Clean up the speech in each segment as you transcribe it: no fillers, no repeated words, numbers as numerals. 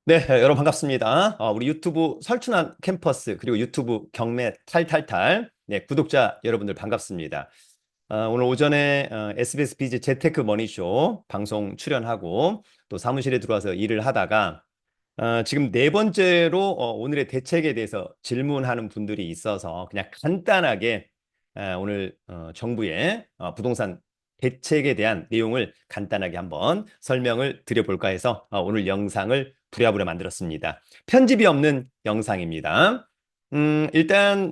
네, 여러분 반갑습니다. 우리 유튜브 설춘한 캠퍼스 그리고 유튜브 경매 탈탈탈 구독자 여러분들 반갑습니다. 오늘 오전에 SBS 비즈 재테크 머니쇼 방송 출연하고 또 사무실에 들어와서 일을 하다가 지금 네 번째로 오늘의 대책에 대해서 질문하는 분들이 있어서 그냥 간단하게 오늘 정부의 부동산 대책에 대한 내용을 간단하게 한번 설명을 드려볼까 해서 오늘 영상을 부랴부랴 만들었습니다. 편집이 없는 영상입니다. 일단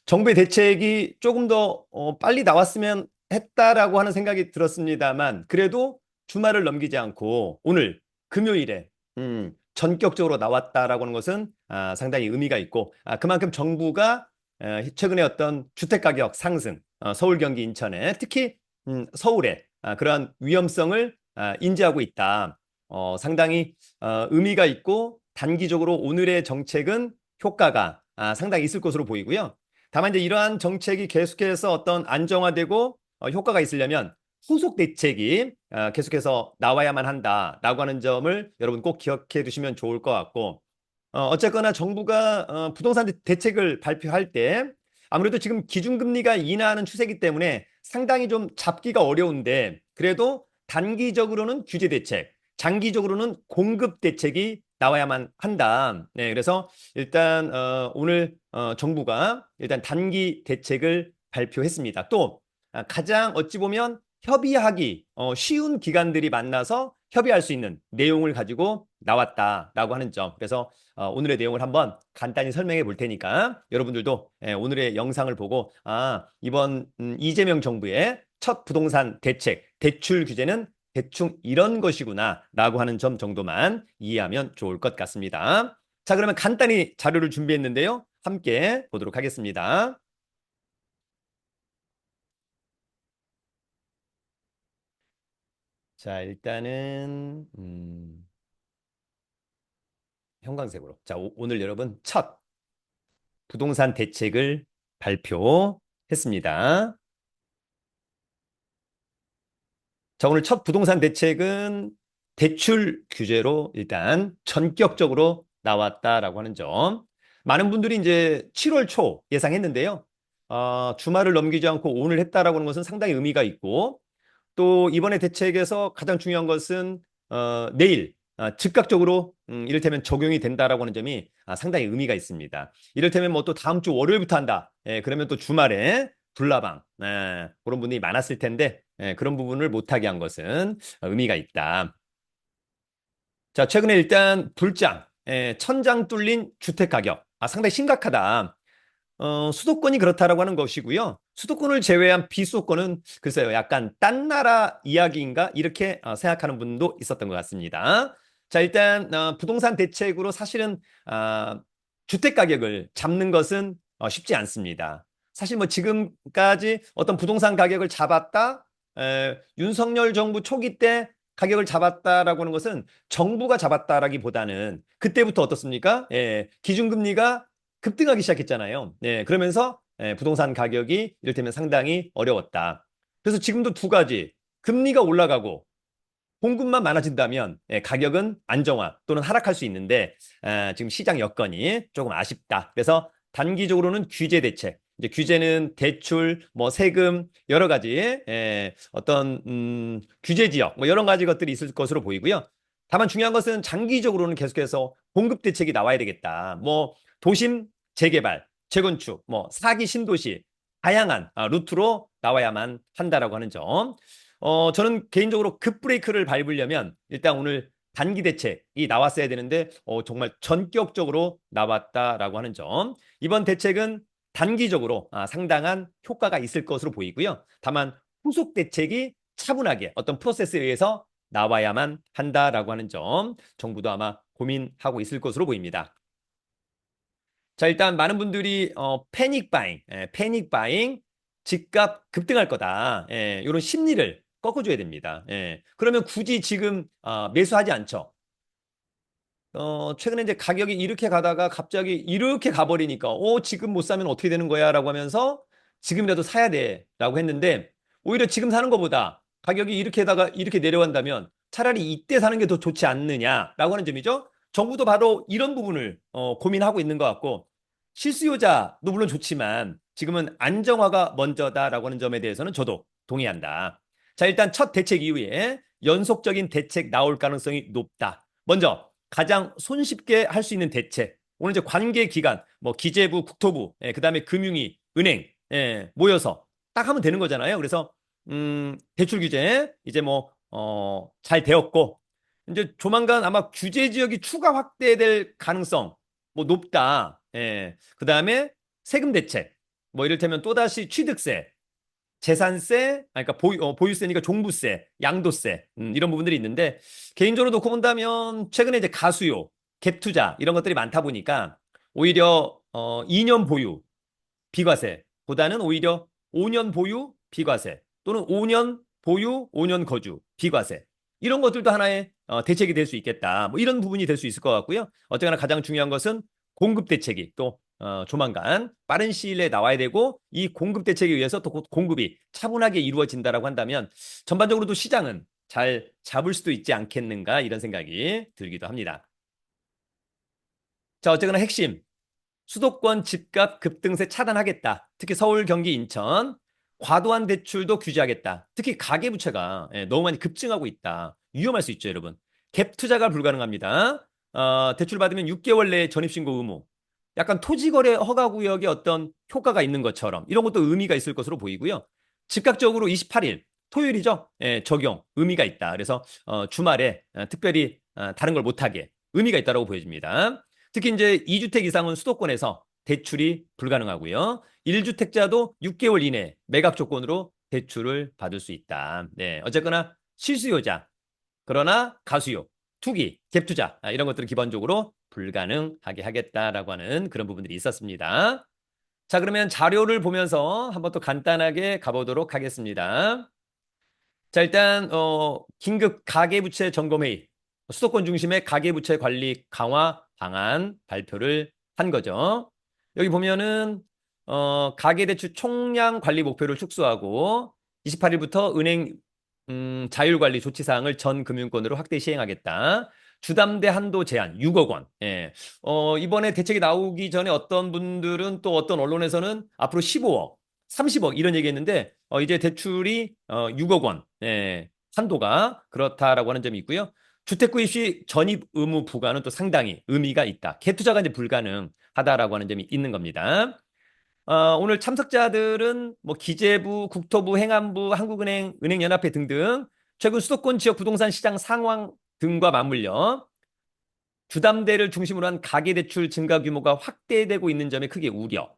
정부의 대책이 조금 더 빨리 나왔으면 했다라고 하는 생각이 들었습니다만 그래도 주말을 넘기지 않고 오늘 금요일에 전격적으로 나왔다라고 하는 것은 상당히 의미가 있고 그만큼 정부가 최근에 어떤 주택가격 상승, 서울, 경기, 인천에 특히 서울에 그러한 위험성을 인지하고 있다. 상당히 의미가 있고 단기적으로 오늘의 정책은 효과가 상당히 있을 것으로 보이고요. 다만 이제 이러한 정책이 계속해서 어떤 안정화되고 효과가 있으려면 후속 대책이 계속해서 나와야만 한다라고 하는 점을 여러분 꼭 기억해 두시면 좋을 것 같고 어쨌거나 정부가 부동산 대책을 발표할 때 아무래도 지금 기준금리가 인하하는 추세이기 때문에 상당히 좀 잡기가 어려운데 그래도 단기적으로는 규제 대책, 장기적으로는 공급 대책이 나와야만 한다. 네, 그래서 일단 오늘 정부가 일단 단기 대책을 발표했습니다. 또 가장 어찌 보면 협의하기 쉬운 기관들이 만나서 협의할 수 있는 내용을 가지고 나왔다라고 하는 점. 그래서 오늘의 내용을 한번 간단히 설명해 볼 테니까 여러분들도 오늘의 영상을 보고 이번 이재명 정부의 첫 부동산 대책, 대출 규제는 대충 이런 것이구나 라고 하는 점 정도만 이해하면 좋을 것 같습니다. 자, 그러면 간단히 자료를 준비했는데요. 함께 보도록 하겠습니다. 자, 일단은 형광색으로. 자, 오늘 여러분 첫 부동산 대책을 발표했습니다. 자, 오늘 첫 부동산 대책은 대출 규제로 일단 전격적으로 나왔다라고 하는 점. 많은 분들이 이제 7월 초 예상했는데요. 주말을 넘기지 않고 오늘 했다라고 하는 것은 상당히 의미가 있고 또 이번에 대책에서 가장 중요한 것은 내일 즉각적으로 이를테면 적용이 된다라고 하는 점이 상당히 의미가 있습니다. 이를테면 뭐 또 다음 주 월요일부터 한다. 그러면 또 주말에 불나방 그런 분들이 많았을 텐데 그런 부분을 못하게 한 것은 의미가 있다. 자, 최근에 일단 불장, 천장 뚫린 주택 가격 상당히 심각하다. 수도권이 그렇다라고 하는 것이고요. 수도권을 제외한 비수도권은 글쎄요, 약간 딴 나라 이야기인가 이렇게 생각하는 분도 있었던 것 같습니다. 자, 일단 부동산 대책으로 사실은 주택 가격을 잡는 것은 쉽지 않습니다. 사실 뭐 지금까지 어떤 부동산 가격을 잡았다, 윤석열 정부 초기 때 가격을 잡았다라고 하는 것은 정부가 잡았다라기보다는 그때부터 어떻습니까? 기준금리가 급등하기 시작했잖아요. 그러면서 부동산 가격이 이를테면 상당히 어려웠다. 그래서 지금도 두 가지. 금리가 올라가고 공급만 많아진다면 가격은 안정화 또는 하락할 수 있는데 지금 시장 여건이 조금 아쉽다. 그래서 단기적으로는 규제 대책. 이제 규제는 대출, 뭐 세금 여러 가지 어떤 규제 지역 뭐 여러 가지 것들이 있을 것으로 보이고요. 다만 중요한 것은 장기적으로는 계속해서 공급 대책이 나와야 되겠다. 뭐 도심 재개발, 재건축, 뭐 사기 신도시 다양한 루트로 나와야만 한다라고 하는 점. 저는 개인적으로 급브레이크를 밟으려면 일단 오늘 단기 대책이 나왔어야 되는데 정말 전격적으로 나왔다라고 하는 점. 이번 대책은 단기적으로 상당한 효과가 있을 것으로 보이고요. 다만 후속 대책이 차분하게 어떤 프로세스에 의해서 나와야만 한다라고 하는 점 정부도 아마 고민하고 있을 것으로 보입니다. 자, 일단 많은 분들이 패닉 바잉, 패닉 바잉, 집값 급등할 거다. 이런 심리를 꺾어줘야 됩니다. 그러면 굳이 지금 매수하지 않죠. 최근에 이제 가격이 이렇게 가다가 갑자기 이렇게 가버리니까 지금 못 사면 어떻게 되는 거야? 라고 하면서 지금이라도 사야 돼. 라고 했는데 오히려 지금 사는 것보다 가격이 이렇게다가 이렇게 내려간다면 차라리 이때 사는 게 더 좋지 않느냐라고 하는 점이죠. 정부도 바로 이런 부분을 고민하고 있는 것 같고 실수요자도 물론 좋지만 지금은 안정화가 먼저다라고 하는 점에 대해서는 저도 동의한다. 자, 일단 첫 대책 이후에 연속적인 대책 나올 가능성이 높다. 먼저 가장 손쉽게 할 수 있는 대책. 오늘 이제 관계 기관, 뭐 기재부, 국토부, 그다음에 금융위, 은행 모여서 딱 하면 되는 거잖아요. 그래서 대출 규제 이제 뭐 잘 되었고 이제 조만간 아마 규제 지역이 추가 확대될 가능성 뭐 높다. 그다음에 세금 대책. 뭐 이를테면 또다시 취득세, 재산세, 그러니까 보유세니까 종부세, 양도세, 이런 부분들이 있는데 개인적으로 놓고 본다면 최근에 이제 가수요, 갭 투자 이런 것들이 많다 보니까 오히려 2년 보유 비과세보다는 오히려 5년 보유 비과세 또는 5년 보유 5년 거주 비과세 이런 것들도 하나의 대책이 될 수 있겠다. 뭐 이런 부분이 될 수 있을 것 같고요. 어쨌거나 가장 중요한 것은 공급 대책이 또 조만간 빠른 시일 내에 나와야 되고 이 공급 대책에 의해서 또 공급이 차분하게 이루어진다라고 한다면 전반적으로도 시장은 잘 잡을 수도 있지 않겠는가 이런 생각이 들기도 합니다. 자, 어쨌거나 핵심 수도권 집값 급등세 차단하겠다. 특히 서울, 경기, 인천 과도한 대출도 규제하겠다. 특히 가계부채가 너무 많이 급증하고 있다. 위험할 수 있죠, 여러분. 갭 투자가 불가능합니다. 대출 받으면 6개월 내에 전입신고 의무. 약간 토지거래 허가구역에 어떤 효과가 있는 것처럼 이런 것도 의미가 있을 것으로 보이고요. 즉각적으로 28일 토요일이죠. 적용 의미가 있다. 그래서 주말에 특별히 다른 걸 못하게 의미가 있다고 보여집니다. 특히 이제 2주택 이상은 수도권에서 대출이 불가능하고요. 1주택자도 6개월 이내 매각 조건으로 대출을 받을 수 있다. 네, 어쨌거나 실수요자, 그러나 가수요, 투기, 갭투자 이런 것들은 기본적으로 불가능하게 하겠다라고 하는 그런 부분들이 있었습니다. 자, 그러면 자료를 보면서 한번 또 간단하게 가보도록 하겠습니다. 자, 일단 긴급 가계부채 점검회의, 수도권 중심의 가계부채 관리 강화 방안 발표를 한 거죠. 여기 보면은 가계대출 총량 관리 목표를 축소하고 28일부터 은행 자율관리 조치사항을 전 금융권으로 확대 시행하겠다. 주담대 한도 제한 6억 원. 예. 이번에 대책이 나오기 전에 어떤 분들은 또 어떤 언론에서는 앞으로 15억, 30억 이런 얘기했는데 이제 대출이 6억 원 한도가 그렇다라고 하는 점이 있고요. 주택 구입 시 전입 의무 부과는 또 상당히 의미가 있다. 갭투자가 이제 불가능하다라고 하는 점이 있는 겁니다. 오늘 참석자들은 뭐 기재부, 국토부, 행안부, 한국은행, 은행연합회 등등 최근 수도권 지역 부동산 시장 상황 등과 맞물려 주담대를 중심으로 한 가계대출 증가 규모가 확대되고 있는 점에 크게 우려.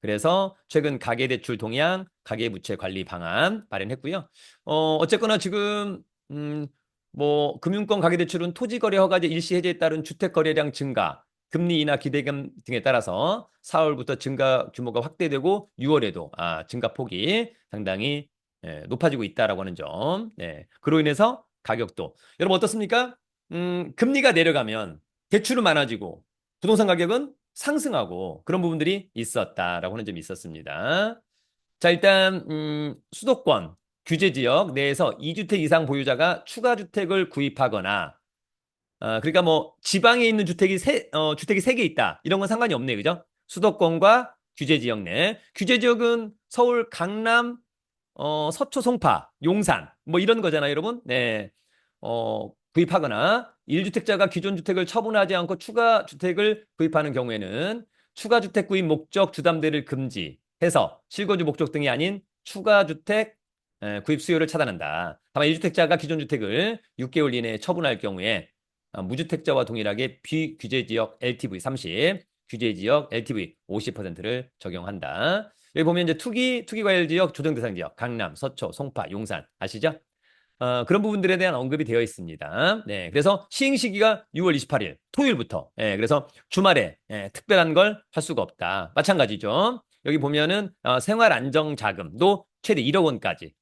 그래서 최근 가계대출 동향, 가계부채 관리 방안 발행했고요. 어쨌거나 지금 뭐 금융권 가계대출은 토지거래 허가제 일시 해제에 따른 주택거래량 증가, 금리 인하 기대감 등에 따라서 4월부터 증가 규모가 확대되고 6월에도 증가 폭이 상당히 높아지고 있다라고 하는 점. 그로 인해서 가격도 여러분 어떻습니까? 금리가 내려가면 대출은 많아지고 부동산 가격은 상승하고 그런 부분들이 있었다라고 하는 점이 있었습니다. 자, 일단 수도권 규제 지역 내에서 2주택 이상 보유자가 추가 주택을 구입하거나 그러니까 뭐 지방에 있는 주택이 3개 있다. 이런 건 상관이 없네. 그죠? 수도권과 규제 지역 내. 규제 지역은 서울, 강남, 서초, 송파, 용산 뭐 이런 거잖아요, 여러분. 네. 구입하거나 1주택자가 기존 주택을 처분하지 않고 추가 주택을 구입하는 경우에는 추가 주택 구입 목적 주담대를 금지해서 실거주 목적 등이 아닌 추가 주택 구입 수요를 차단한다. 다만 1주택자가 기존 주택을 6개월 이내에 처분할 경우에 무주택자와 동일하게 비규제 지역 LTV 30, 규제 지역 LTV 50%를 적용한다. 여기 보면 이제 투기 과열 지역, 조정 대상 지역, 강남, 서초, 송파, 용산 아시죠? 그런 부분들에 대한 언급이 되어 있습니다. 네, 그래서 시행 시기가 6월 28일 토요일부터. 그래서 주말에 특별한 걸 할 수가 없다. 마찬가지죠. 여기 보면은 생활 안정 자금도 최대 1억 원까지.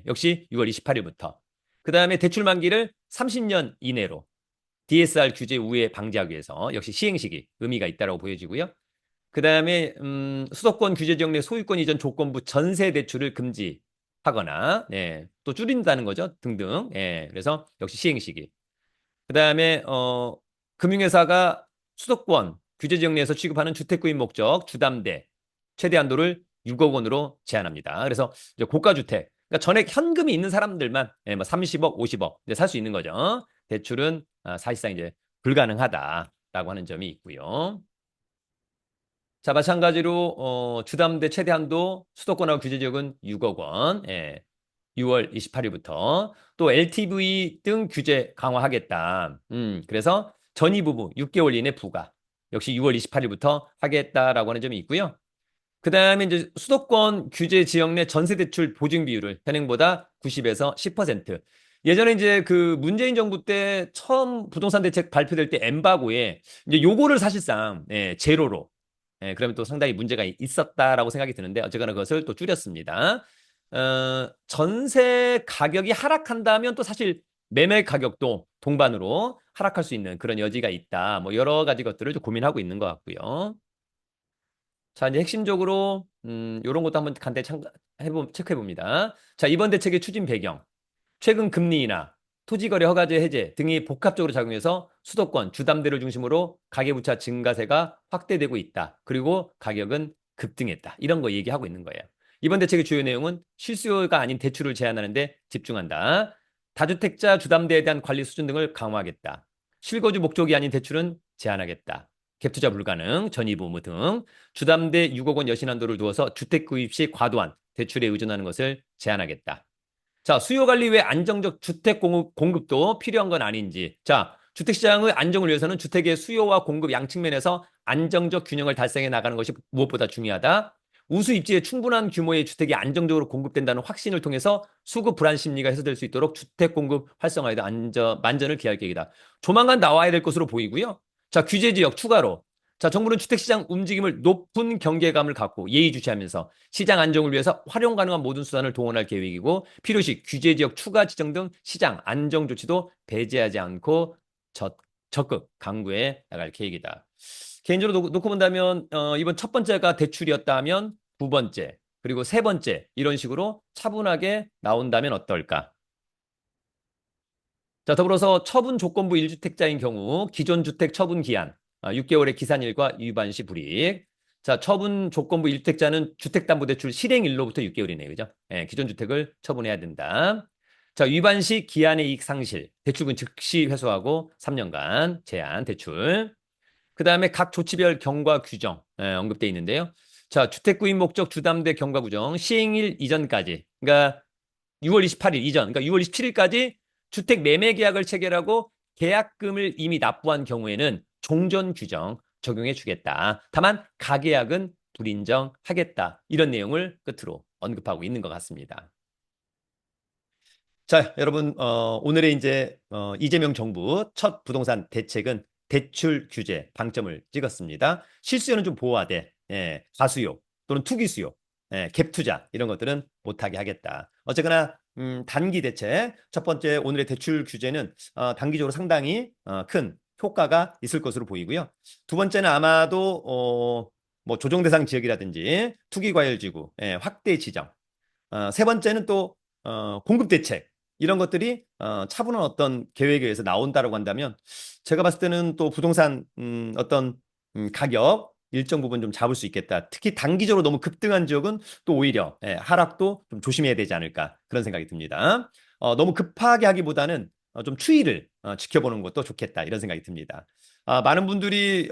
역시 6월 28일부터. 그 다음에 대출 만기를 30년 이내로 DSR 규제 우회 방지하기 위해서 역시 시행 시기 의미가 있다고 보여지고요. 그 다음에 수도권 규제 지역 내 소유권 이전 조건부 전세 대출을 금지하거나 또 줄인다는 거죠 등등. 그래서 역시 시행 시기. 그 다음에 금융회사가 수도권 규제 지역 내에서 취급하는 주택 구입 목적 주담대 최대 한도를 6억 원으로 제한합니다. 그래서 이제 고가 주택, 그러니까 전액 현금이 있는 사람들만 뭐 30억, 50억 살 수 있는 거죠. 대출은 사실상 이제 불가능하다라고 하는 점이 있고요. 자, 마찬가지로 주담대 최대 한도 수도권하고 규제 지역은 6억 원. 6월 28일부터 또 LTV 등 규제 강화하겠다. 그래서 전입 부부 6개월 이내 부과. 역시 6월 28일부터 하겠다라고 하는 점이 있고요. 그 다음에 이제 수도권 규제 지역 내 전세 대출 보증 비율을 현행보다 90에서 10%. 예전에 이제 그 문재인 정부 때 처음 부동산 대책 발표될 때 엠바고에 이제 요거를 사실상 제로로 그러면 또 상당히 문제가 있었다라고 생각이 드는데 어쨌거나 그것을 또 줄였습니다. 전세 가격이 하락한다면 또 사실 매매 가격도 동반으로 하락할 수 있는 그런 여지가 있다. 뭐 여러 가지 것들을 좀 고민하고 있는 것 같고요. 자, 이제 핵심적으로 이런 것도 한번 간단히 체크해 봅니다. 자, 이번 대책의 추진 배경. 최근 금리 인하, 토지거래 허가제 해제 등이 복합적으로 작용해서 수도권, 주담대를 중심으로 가계부채 증가세가 확대되고 있다. 그리고 가격은 급등했다. 이런 거 얘기하고 있는 거예요. 이번 대책의 주요 내용은 실수요가 아닌 대출을 제한하는 데 집중한다. 다주택자 주담대에 대한 관리 수준 등을 강화하겠다. 실거주 목적이 아닌 대출은 제한하겠다. 갭투자 불가능, 전입 의무 등 주담대 6억 원 여신 한도를 두어서 주택 구입 시 과도한 대출에 의존하는 것을 제한하겠다. 자, 수요 관리 외 안정적 주택 공급도 필요한 건 아닌지. 자, 주택시장의 안정을 위해서는 주택의 수요와 공급 양측면에서 안정적 균형을 달성해 나가는 것이 무엇보다 중요하다. 우수 입지에 충분한 규모의 주택이 안정적으로 공급된다는 확신을 통해서 수급 불안 심리가 해소될 수 있도록 주택 공급 활성화에 만전을 기할 계획이다. 조만간 나와야 될 것으로 보이고요. 자, 규제 지역 추가로. 자, 정부는 주택시장 움직임을 높은 경계감을 갖고 예의주시하면서 시장 안정을 위해서 활용 가능한 모든 수단을 동원할 계획이고 필요시 규제 지역 추가 지정 등 시장 안정 조치도 배제하지 않고 적극 강구해 나갈 계획이다. 개인적으로 놓고 본다면 이번 첫 번째가 대출이었다면 두 번째 그리고 세 번째 이런 식으로 차분하게 나온다면 어떨까? 자, 더불어서 처분 조건부 1주택자인 경우 기존 주택 처분 기한 6개월의 기산일과 위반 시 불이익. 자, 처분 조건부 1주택자는 주택담보대출 실행일로부터 6개월이네요. 그죠? 기존 주택을 처분해야 된다. 자, 위반 시 기한의 이익 상실, 대출금 즉시 회수하고 3년간 제한 대출. 그 다음에 각 조치별 경과 규정 언급되어 있는데요. 자, 주택 구입 목적 주담대 경과 규정 시행일 이전까지, 그러니까 6월 28일 이전, 그러니까 6월 27일까지 주택 매매 계약을 체결하고 계약금을 이미 납부한 경우에는 종전 규정 적용해 주겠다. 다만 가계약은 불인정하겠다. 이런 내용을 끝으로 언급하고 있는 것 같습니다. 자, 여러분 오늘의 이제 이재명 정부 첫 부동산 대책은 대출 규제 방점을 찍었습니다. 실수요는 좀 보호하되 과수요 또는 투기 수요, 갭 투자 이런 것들은 못하게 하겠다. 어쨌거나 단기 대책 첫 번째 오늘의 대출 규제는 단기적으로 상당히 큰 효과가 있을 것으로 보이고요. 두 번째는 아마도 뭐 조정 대상 지역이라든지 투기 과열 지구 확대 지정. 세 번째는 또 공급 대책 이런 것들이 차분한 어떤 계획에 의해서 나온다라고 한다면 제가 봤을 때는 또 부동산 어떤 가격 일정 부분 좀 잡을 수 있겠다. 특히 단기적으로 너무 급등한 지역은 또 오히려 하락도 좀 조심해야 되지 않을까 그런 생각이 듭니다. 너무 급하게 하기보다는 좀 추이를 지켜보는 것도 좋겠다 이런 생각이 듭니다. 많은 분들이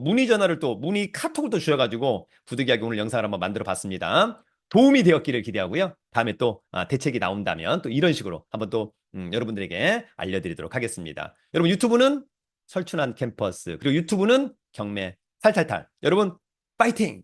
문의 전화를 또 문의 카톡을 또 주셔가지고 부득이하게 오늘 영상을 한번 만들어 봤습니다. 도움이 되었기를 기대하고요. 다음에 또 대책이 나온다면 또 이런 식으로 한번 또 여러분들에게 알려드리도록 하겠습니다. 여러분 유튜브는 설춘한 캠퍼스 그리고 유튜브는 경매 탈탈탈. 여러분 파이팅!